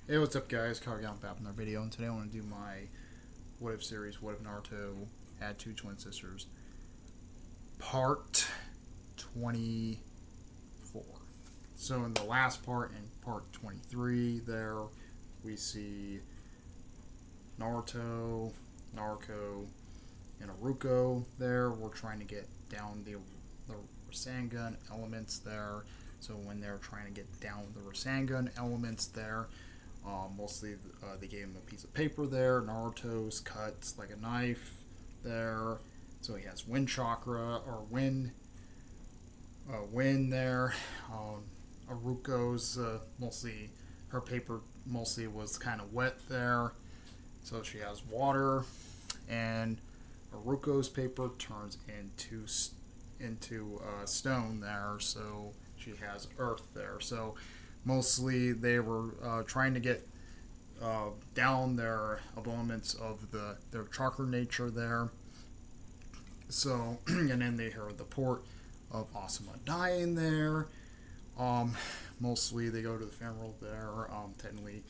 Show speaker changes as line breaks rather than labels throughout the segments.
Hey, what's up, guys? Kagayan back in our video, and today I want to do my What If series, What If Naruto Had Two Twin Sisters, Part 24. So, in the last part, in Part 23, there we see Naruto, Naruto, and Aruko there. We're trying to get down the Rasengan elements there. So, when they're trying to get down the Rasengan elements there, mostly they gave him a piece of paper there. Naruto's cuts like a knife there. So he has wind chakra or wind there. Aruko's mostly her paper mostly was kind of wet there. So she has water, and Aruko's paper turns into stone there. So she has earth there. So mostly they were trying to get down their elements of their chakra nature there. So and then they heard the report of Asuma dying there. Mostly they go to the funeral there. Technically,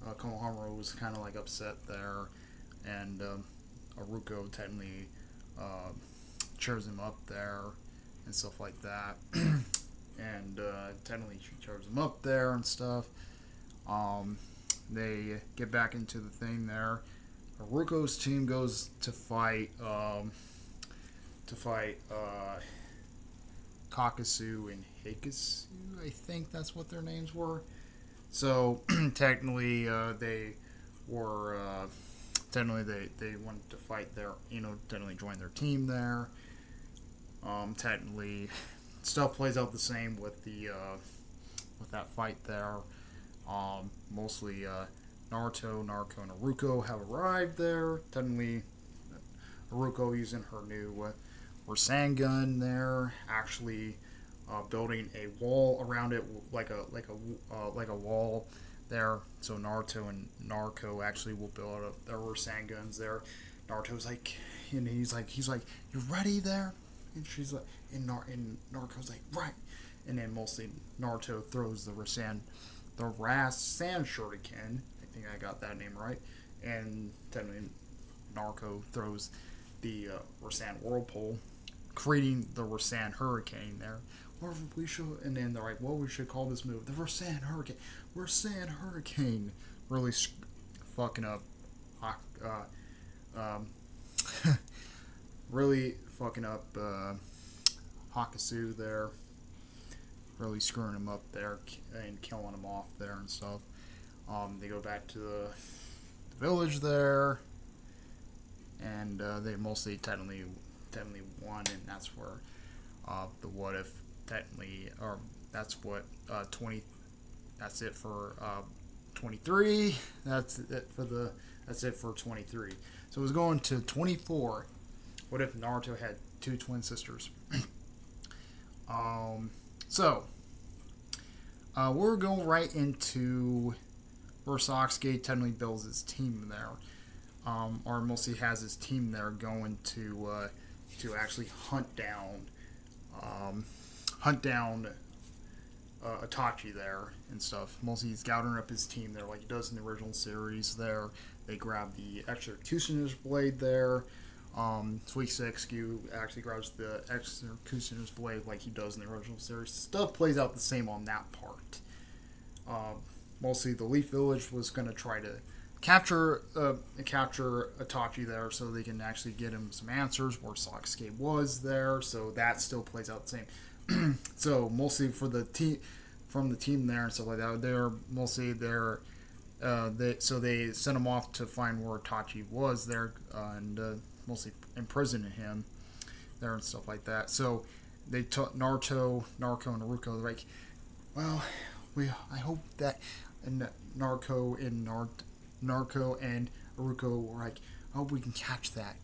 Konohamaru was kind of like upset there, and Aruko technically cheers him up there and stuff like that. And technically she charges him up there and stuff. They get back into the thing there. Haruko's team goes to fight Kakasu and Heikasu. I think that's what their names were. So technically they were technically they wanted to fight their technically join their team there. Technically stuff plays out the same with with that fight there. Mostly Naruto, and Aruko have arrived there. Technically, Aruko using her new Rasengan there, actually building a wall around it, like a wall there. So Naruto and Naruto actually will build up their Rasengans there. Naruto's like, and he's like, you ready there? And she's like, and Naruto's like, right. And then mostly Naruto throws the Rasen Shuriken. I think I got that name right. And then Naruto throws the Rasen Whirlpool, creating the Rasen Hurricane there. Or we should, and then they're like, well, we should call this move the Rasen Hurricane. Rasen Hurricane, really fucking up. Um, really fucking up Hakasu there, really screwing him up there and killing him off there and stuff. They go back to the village there, and they mostly technically won, and that's where the what if technically, or that's what 20. That's it for 23. That's it for 23. So it was going to 24. What if Naruto had two twin sisters? So we're going right into where Sasuke technically builds his team there, or mostly has his team there going to actually hunt down Itachi there and stuff. Mostly he's gathering up his team there like he does in the original series there. They grab the executioner's blade there. Sweet Sexcu actually grabs the executioner's blade like he does in the original series. Stuff plays out the same on that part. Mostly the Leaf Village was going to try to capture Itachi there so they can actually get him some answers where Sasuke was there. So that still plays out the same. So mostly for the team from the team there and stuff like that, they're mostly there. So they sent him off to find where Itachi was there and mostly imprisoning him there and stuff like that. So they took Naruto, and Naruto. Like, well, I hope that and Naruto and Aruko were like, I hope we can catch that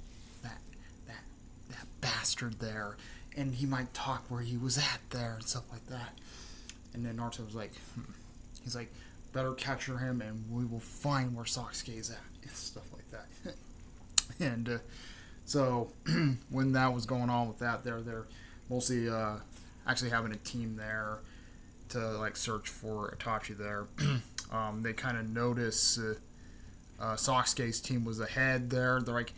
bastard there, and he might talk where he was at there and stuff like that. And then Naruto was like, he's like, better capture him, and we will find where Sasuke is at and stuff like that. And so when that was going on with that, they're mostly actually having a team there to like search for Itachi there. they kind of notice Sasuke's team was ahead there. They're like,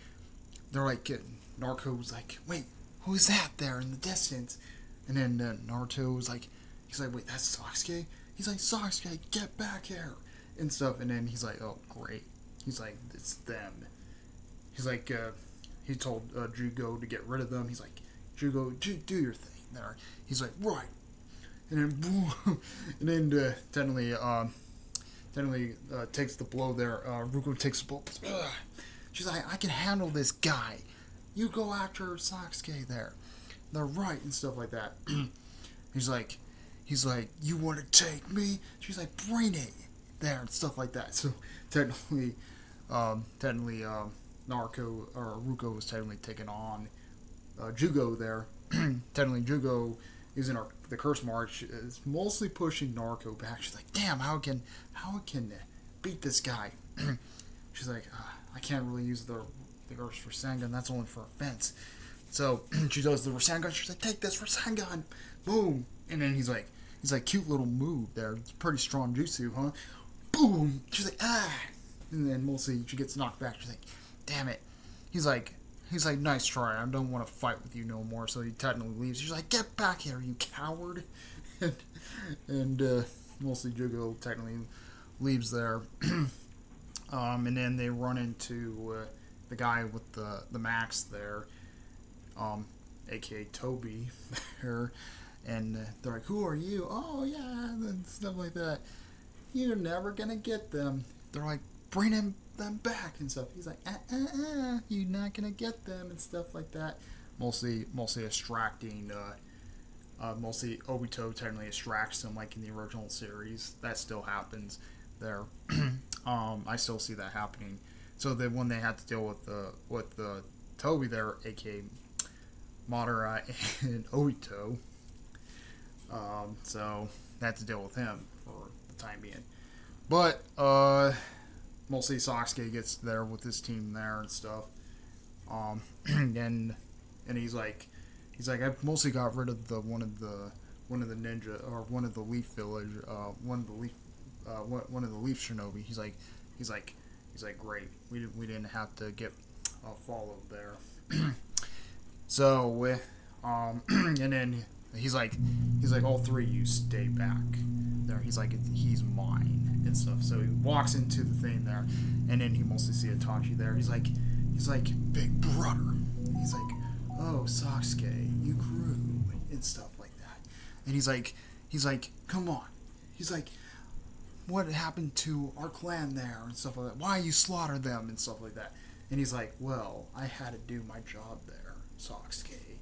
Naruto was like, wait, who's that there in the distance? And then Naruto was like, he's like, wait, that's Sasuke? He's like, Sasuke, get back here and stuff. And then he's like, oh, great. He's like, it's them. He's like, he told Jugo to get rid of them. He's like, Jugo, do your thing there. He's like, right. And then, boom. And then Tenley takes the blow there. Ruko takes the blow. Ugh. She's like, I can handle this guy. You go after Sasuke there. They're right and stuff like that. he's like, you want to take me? She's like, bring it there and stuff like that. So technically, Naruto or Ruko was technically taking on Jugo there. Technically, Jugo using the curse march is mostly pushing Naruto back. She's like, damn, how can beat this guy? She's like, I can't really use the curse for Rasengan. That's only for offense. So she does the Rasengan. She's like, take this Rasengan, boom. And then he's like, cute little move there. It's pretty strong jutsu, huh? Boom. She's like, ah. And then mostly she gets knocked back. She's like, damn it. He's like, nice try. I don't want to fight with you no more. So he technically leaves. She's like, get back here, you coward. and mostly Jugo technically leaves there. And then they run into the guy with the max there, aka Toby there. And they're like, who are you? Oh, yeah, and stuff like that. You're never going to get them. They're like, bring them back and stuff. He's like, you're not going to get them and stuff like that. Mostly extracting, mostly Obito technically extracts them like in the original series. That still happens there. I still see that happening. So that when they had to deal with the Toby there, aka Madara and Obito, so they had to deal with him for the time being. But mostly Sasuke gets there with his team there and stuff. And he's like I mostly got rid of one of the ninja or one of the leaf village, one of the leaf shinobi. He's like great. We didn't have to get followed there. So and then he's like all three of you stay back there. He's like, he's mine and stuff. So he walks into the thing there, and then he mostly see Itachi there. He's like big brother. He's like, oh, Sasuke, you grew and stuff like that. And he's like come on. He's like, what happened to our clan there and stuff like that? Why you slaughtered them and stuff like that? And he's like, well, I had to do my job there, Sasuke.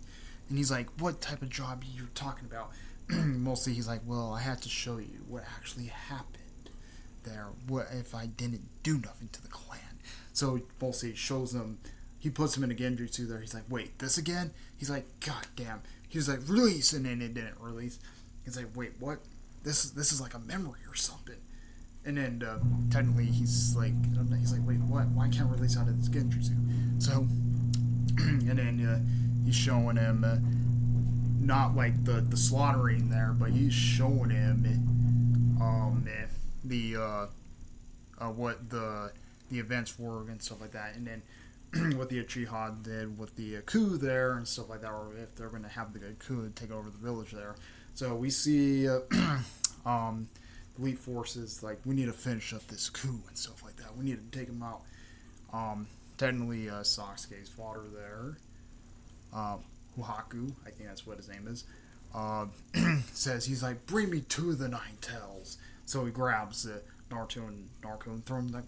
And he's like, what type of job are you talking about? Mostly he's like, well, I had to show you what actually happened there. What if I didn't do nothing to the clan? So mostly shows them, he puts him in a genjutsu there. He's like, wait, this again? He's like, god damn. He was like, release, and then it didn't release. He's like, wait, what? This is like a memory or something. And then technically he's like, wait, what? Why can't I release out of this genjutsu? So, and then he's showing him not like the slaughtering there, but he's showing him what the events were and stuff like that, and then what the Uchiha did with the coup there and stuff like that, or if they're going to have the coup take over the village there. So we see elite forces like, we need to finish up this coup and stuff like that. We need to take them out. Technically, Sasuke's father there, Huhaku, I think that's what his name is, says, he's like, bring me to the Nine Tails. So he grabs Naruto and throw him like,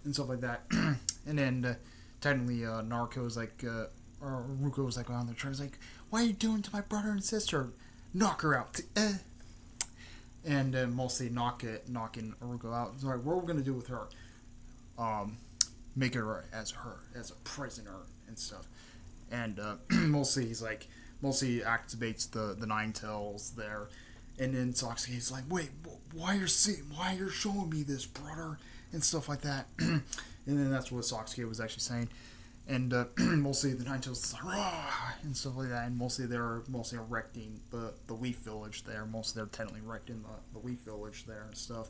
and stuff like that. And then technically Naruto is like, or Ruko was like on the train, like, what are you doing to my brother and sister? Knock her out. And mostly knocking Ruko out. It's like, what are we gonna do with her? Make her as a prisoner and stuff. And mostly activates the Nine Tails there. And then Sasuke's like, wait, why you're showing me this, brother? And stuff like that. And then that's what Sasuke was actually saying. and mostly the Nine Tails is like Rah! And stuff like that, and mostly they're erecting the Leaf Village there. Mostly they're technically erecting the Leaf Village there and stuff.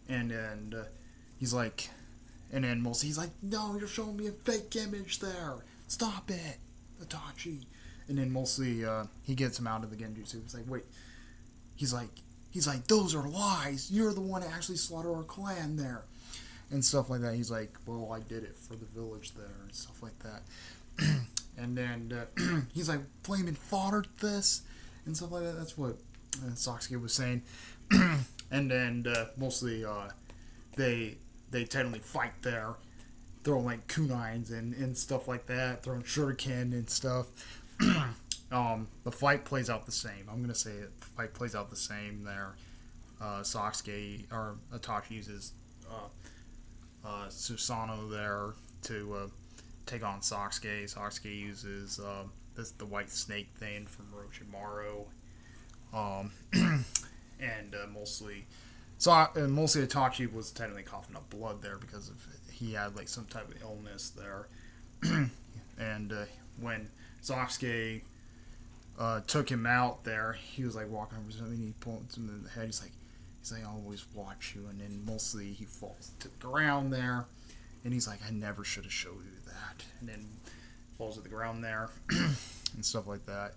and he's like, and then mostly he's like, no, you're showing me a fake image there. Stop it, Itachi. And then mostly he gets him out of the Genjutsu. He's like, wait. He's like, those are lies. You're the one that actually slaughtered our clan there. And stuff like that. He's like, well, I did it for the village there and stuff like that. And then he's like, flaming fodder this and stuff like that. That's what Sasuke was saying. And then mostly they technically fight there, throwing like kunais and stuff like that, throwing shuriken and stuff. The fight plays out the same. I'm gonna say it. The fight plays out the same there. Sasuke or Itachi uses Susanoo there to take on Sasuke. Sasuke uses the white snake thing from Orochimaru. And mostly Itachi was technically coughing up blood there because he had like some type of illness there. And when Sasuke took him out there, he was like walking over something, he pulled him in the head. He's like, I always watch you. And then mostly he falls to the ground there, and he's like, I never should have showed you that. And then falls to the ground there and stuff like that.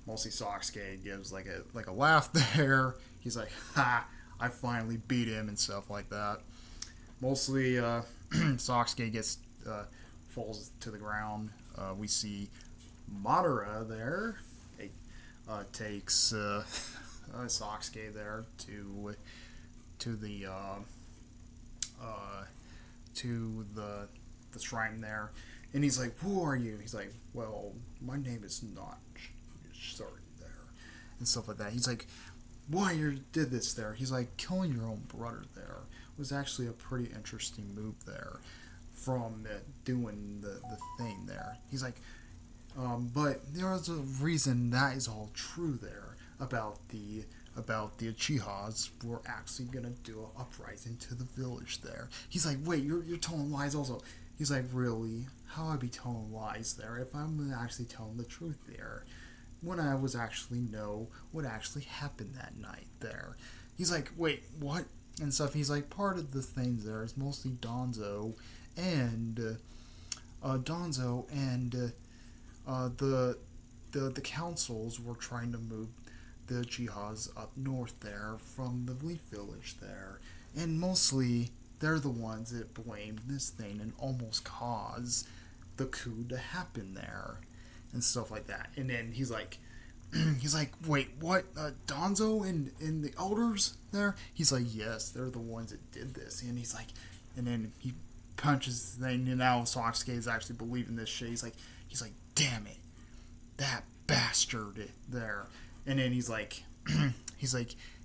Mostly Sasuke gives like a laugh there. He's like, ha, I finally beat him and stuff like that. Mostly Sasuke gets falls to the ground. We see Madara there. Takes Sasuke there to the shrine there, and he's like, "Who are you?" He's like, "Well, my name is Notch." Sorry there, and stuff like that. He's like, "Why you did this there?" He's like, "Killing your own brother there was actually a pretty interesting move there, from doing the thing there." He's like, but there is a reason that is all true there about the Uchihas were actually gonna do an uprising to the village there. He's like, wait, you're telling lies also. He's like, really? How would I be telling lies there if I'm actually telling the truth there? When I was actually know what actually happened that night there. He's like, wait, what? And stuff. He's like, part of the things there is mostly Danzo and the councils were trying to move the Uchihas up north there from the Leaf Village there, and mostly they're the ones that blamed this thing and almost caused the coup to happen there and stuff like that. And then he's like, wait, what? Danzo and the elders there? He's like, yes, they're the ones that did this. And he's like, and then he punches the thing, and now Sasuke is actually believing this shit. He's like, damn it, that bastard there. And then he's like,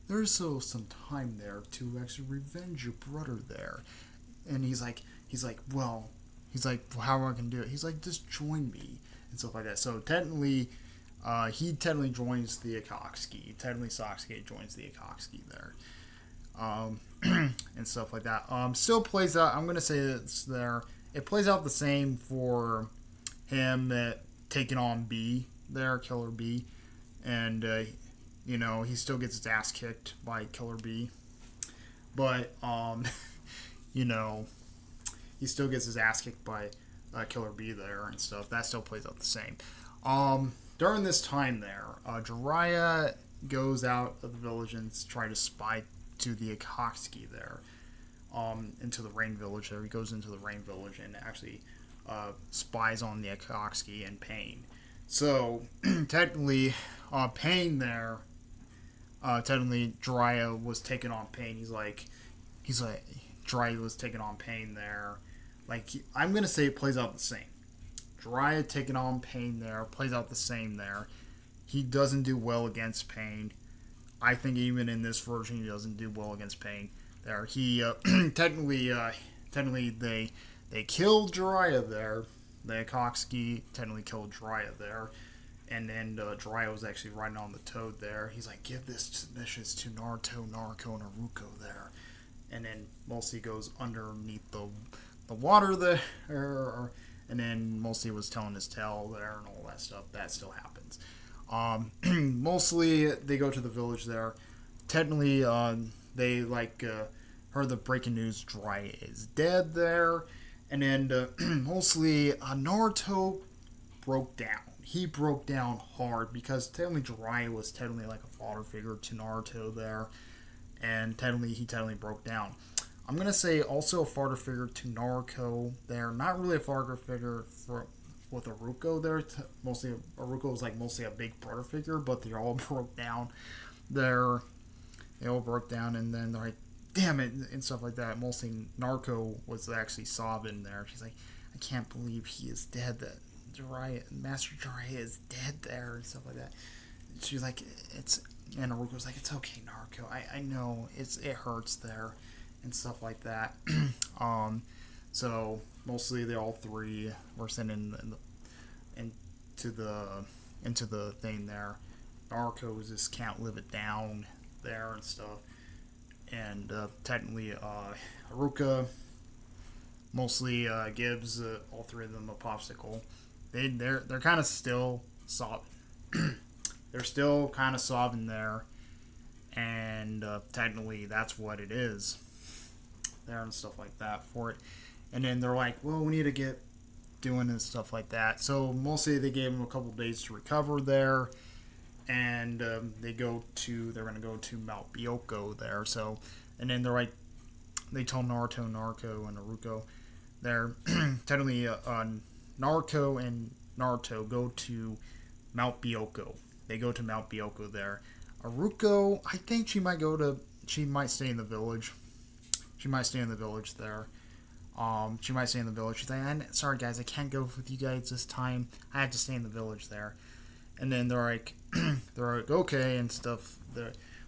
there's still some time there to actually revenge your brother there. And he's like, well, how am I gonna do it? He's like, just join me and stuff like that. So technically, he technically joins the Akatsuki. Technically, Sasuke joins the Akatsuki there, and stuff like that. Still plays out. I'm gonna say it's there. It plays out the same for him taking on B there, Killer B, and he still gets his ass kicked by Killer B, but he still gets his ass kicked by Killer B there and stuff. That still plays out the same. During this time there, Jiraiya goes out of the village and try to spy to the Akatsuki there, into the Rain Village there. He goes into the Rain Village and actually spies on the Akatsuki and Pain. So, technically, Pain there, technically Jiraiya was taking on Pain. He's like, Jiraiya was taking on Pain there. Like, I'm going to say it plays out the same. Jiraiya taking on Pain there, plays out the same there. He doesn't do well against Pain. I think even in this version, he doesn't do well against Pain there. He, technically they killed Jiraiya there. The Akatsuki technically killed Jiraiya there. And then Jiraiya was actually riding on the toad there. He's like, give this missions to Naruto, and Naruto there. And then mostly goes underneath the water there, and then mostly was telling his tale there and all that stuff. That still happens. Mostly they go to the village there. Technically, they heard the breaking news. Jiraiya is dead there, and then mostly Naruto broke down. He broke down hard because technically Jiraiya was technically like a father figure to Naruto there, and he technically broke down. I'm gonna say also a father figure to Naruto there. Not really a father figure with Aruko there. Mostly Aruko was like mostly a big brother figure, but they all broke down there. They all broke down, and then they're like, "Damn it," and stuff like that. Mostly Naruto was actually sobbing there. She's like, "I can't believe he is dead. That Master Jiraiya is dead there," and stuff like that. She's like, and Naruto's like, "It's okay, Naruto. I know it hurts there," and stuff like that. So mostly they all three were sent into the thing there. Naruto just can't live it down there and stuff. And technically, Haruka mostly gives all three of them a popsicle. They're kind of still sobbing. They're still kind of sobbing there, and technically that's what it is there and stuff like that for it. And then they're like, well, we need to get doing and stuff like that. So mostly they gave them a couple days to recover there, and they're going to go to Mount Byoko there. So, and then they told Naruto, and Naruto there technically Naruto and Naruto go to Mount Byoko. They go to Mount Byoko there. Aruko, I think she might stay in the village. She might stay in the village there. She might stay in the village. She's like, sorry guys, I can't go with you guys this time. I have to stay in the village there. And then they're like, okay and stuff.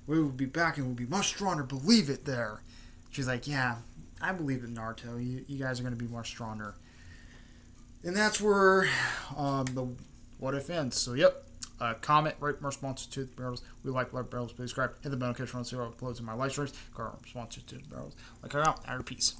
We will be back and we'll be much stronger. Believe it there. She's like, yeah, I believe it, Naruto. You guys are going to be much stronger. And that's where the what if ends. So, yep. Comment, rate my responses to the barrels. We like barrels. Please subscribe. Hit the bell notification on zero uploads in my live streams. Got our responses to the barrels. Like her out. Out of peace.